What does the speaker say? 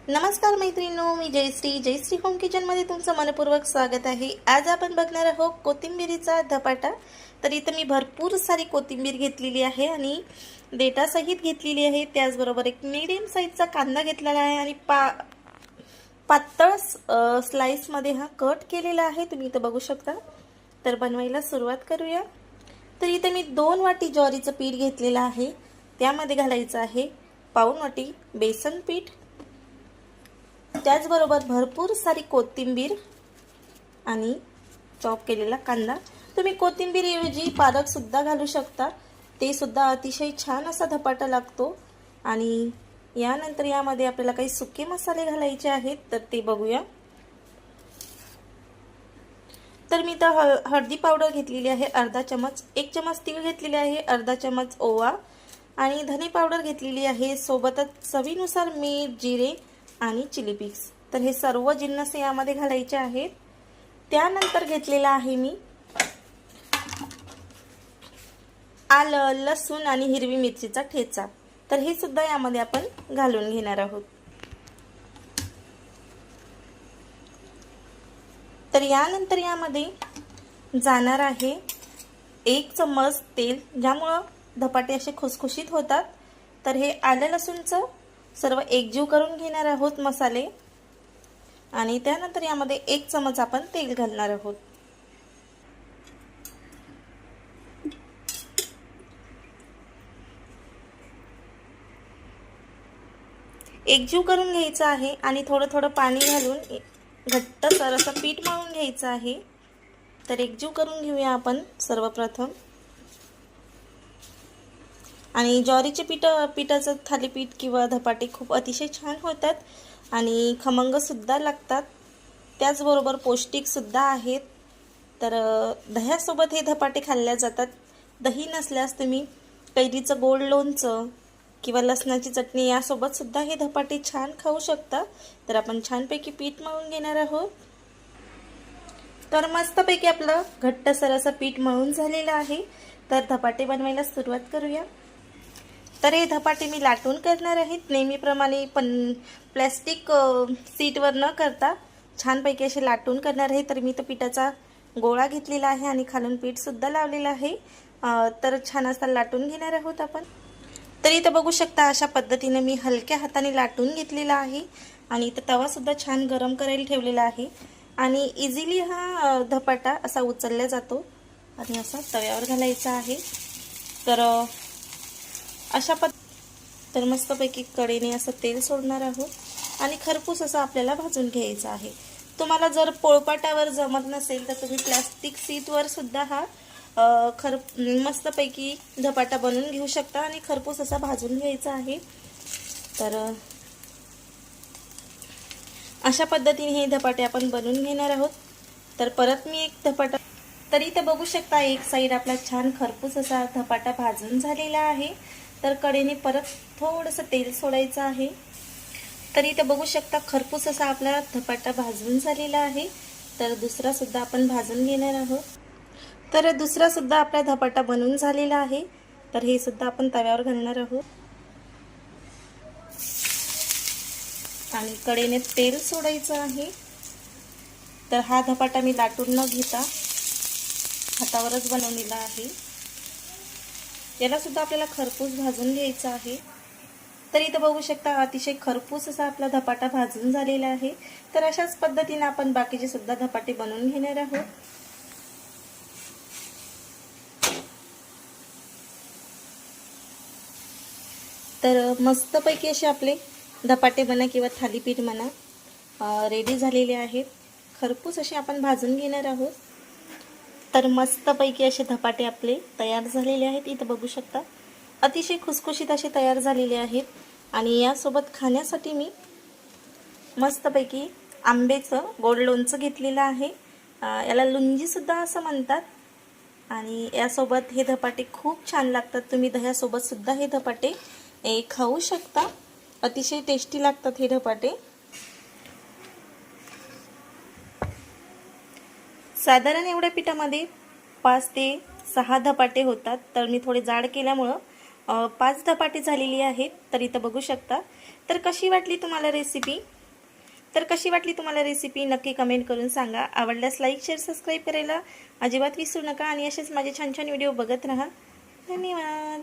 नमस्कार मैत्रिणींनो, मी जयश्री होम किचनमध्ये तुमचं मनपूर्वक स्वागत आहे। आज आपण बघणार आहोत कोथिंबीरीचा धपाटा। तर इथे मी भरपूर सारी कोथिंबीर घेतलेली आहे आणि देठासहित घेतलेली आहे। त्याचबरोबर एक मीडियम साईजचा कांदा घेतलेला आहे आणि पातळ स्लाइसमध्ये हा कट केलेला आहे, तुम्ही इथे बघू शकता। तर बनवायला सुरुवात करूया। तर इथे मी 2 वाटी ज्वारीचं पीठ घेतलेलं आहे, त्यामध्ये घालायचं आहे पाऊण वाटी बेसन पीठ, त्याचबरोबर भरपूर सारी कोथिंबीर आणि चॉप केलेला कांदा। तुम्ही कोथिंबीर ऐवजी पालक सुद्धा घालू शकता, ते सुद्धा अतिशय छान असा धपाटा लागतो। आणि यानंतर यामध्ये आपल्याला काही सुके मसाले घालायचे आहेत, तर ते बघूया। तर मी तर हळदी पावडर घेतलेली आहे अर्धा चमच, 1 चमच तीळ घेतलेले आहे, अर्धा चमच ओवा आणि धने पावडर घेतलेली आहे, सोबतच चवीनुसार मीठ, जिरे आणि चिली फ्लेक्स। तर हे सर्व जिन्नस यामध्ये घालायचे आहेत। त्यानंतर घेतलेला आहे मी आलं, लसूण आणि हिरवी मिरचीचा ठेचा, तर हे सुद्धा यामध्ये आपण घालून घेणार आहोत। तर यानंतर यामध्ये जाणार आहे 1 चमच तेल, ज्यामुळे धपाटे असे खुसखुशीत होतात। तर हे आलं लसूणचं सर्व एकजीव करून घेणार आहोत मसाले, आणि त्यानंतर यामध्ये 1 चमच आपण तेल घालणार आहोत। एकजीव करून घ्यायचं आहे आणि थोडं थोडं पाणी घालून घट्टसर असं पीठ मळून घ्यायचं आहे। तर एकजीव करून घेऊया आपण सर्वप्रथम। आणि ज्वारीचे पिठाचं थालीपीठ किंवा धपाटे खूप अतिशय छान होतात आणि खमंग सुद्धा लागतात, त्याचबरोबर पौष्टिक सुद्धा आहेत। तर दह्यासोबत हे धपाटे खाल्ले जातात। दही नसल्यास तुम्ही कैरीचं गोड लोणचं किंवा लसणाची चटणी यासोबत सुद्धा हे धपाटे छान खाऊ शकता। तर आपण छानपैकी पीठ मळून घेणार आहोत। तर मस्तपैकी आपलं घट्टसर असं पीठ मळून झालेलं आहे। तर धपाटे बनवायला सुरुवात करूया। तर हे धपाटे मी लाटून करणार आहे, नेहमीप्रमाणे प्लास्टिक सीटवर न करता छानपैकी असे लाटून करणार आहे। तर मी तो पिठाचा गोळा घेतलेला आहे आणि खालून पीठ सुद्धा लावलेलं आहे। तर छान असा लाटून घेणार आहोत आपण। तर इथं बघू शकता अशा पद्धतीने मी हलक्या हाताने लाटून घेतलेला आहे आणि इथं तवा सुद्धा छान गरम करायला ठेवलेला आहे आणि इझिली हा धपाटा असा उचलला जातो आणि असा तव्यावर घालायचा आहे। तर अशा तर मस्तपैकी कडेने असं तेल सोडणार आहोत आणि खरपूस असं आपल्याला भाजून घ्यायचं आहे। तुम्हाला जर पोळपाटावर जमत नसेल तर तुम्ही प्लास्टिक सीटवर सुद्धा हा मस्तपैकी धपाटा बनवून घेऊ शकता आणि खरपूस असा भाजून घ्यायचा आहे। तर अशा पद्धतीने हे धपाटे आपण बनवून घेणार आहोत। तर परत मी एक धपाटा, तरी इथे बघू शकता एक साइड आपला छान खरपूस असा धपाटा भाजून झालेला आहे। तर कडेने परत थोडंसं तेल सोडायचं आहे। तर इथे बघू शकता खरपूस असा आपला धपाटा भाजून झालेला आहे। तर दुसरा सुद्धा आपण भाजून घेणार आहोत। तर दुसरा सुद्धा आपला धपाटा बनवून झालेला आहे। तर हे सुद्धा आपण तव्यावर घालणार आहोत आणि कडेने तेल सोडायचं आहे। तर हा धपाटा मी लाटून न घेता हातावरच बनवलेला आहे। याला सुद्धा आपल्याला खरपूस भाजून घ्यायचं आहे। तर इथे बघू शकता अतिशय खरपूस असा आपला धपाटा भाजून झालेला आहे। तर अशाच पद्धतीने आपण बाकीचे सुद्धा धपाटे बनवून घेणार आहोत। तर मस्तपैकी असे आपले धपाटे म्हणा किंवा थालीपीठ म्हणा रेडी झालेले आहेत। खरपूस असे आपण भाजून घेणार आहोत। तर मस्तपैकी असे धपाटे आपले तयार झालेले आहेत। इथं बघू शकता अतिशय खुसखुशीत असे तयार झालेले आहेत। आणि यासोबत खाण्यासाठी मी मस्तपैकी आंब्याचं गोड लोणचं घेतलेलं आहे, याला लुंजी सुद्धा असं म्हणतात। आणि यासोबत हे धपाटे खूप छान लागतात। तुम्ही दह्यासोबत सुद्धा हे धपाटे खाऊ शकता, अतिशय टेस्टी लागतात हे धपाटे। साधारण एवढ्या पिठामध्ये 5 ते 6 धपाटे होतात। तर मी थोडे जाड केल्यामुळे 5 धपाटे झालेली आहेत. तर इथं बघू शकता. तर कशी वाटली तुम्हाला रेसिपी नक्की कमेंट करून सांगा. आवडल्यास लाईक शेअर सबस्क्राईब करायला अजिबात विसरू नका आणि असेच माझे छान छान व्हिडिओ बघत राहा. धन्यवाद.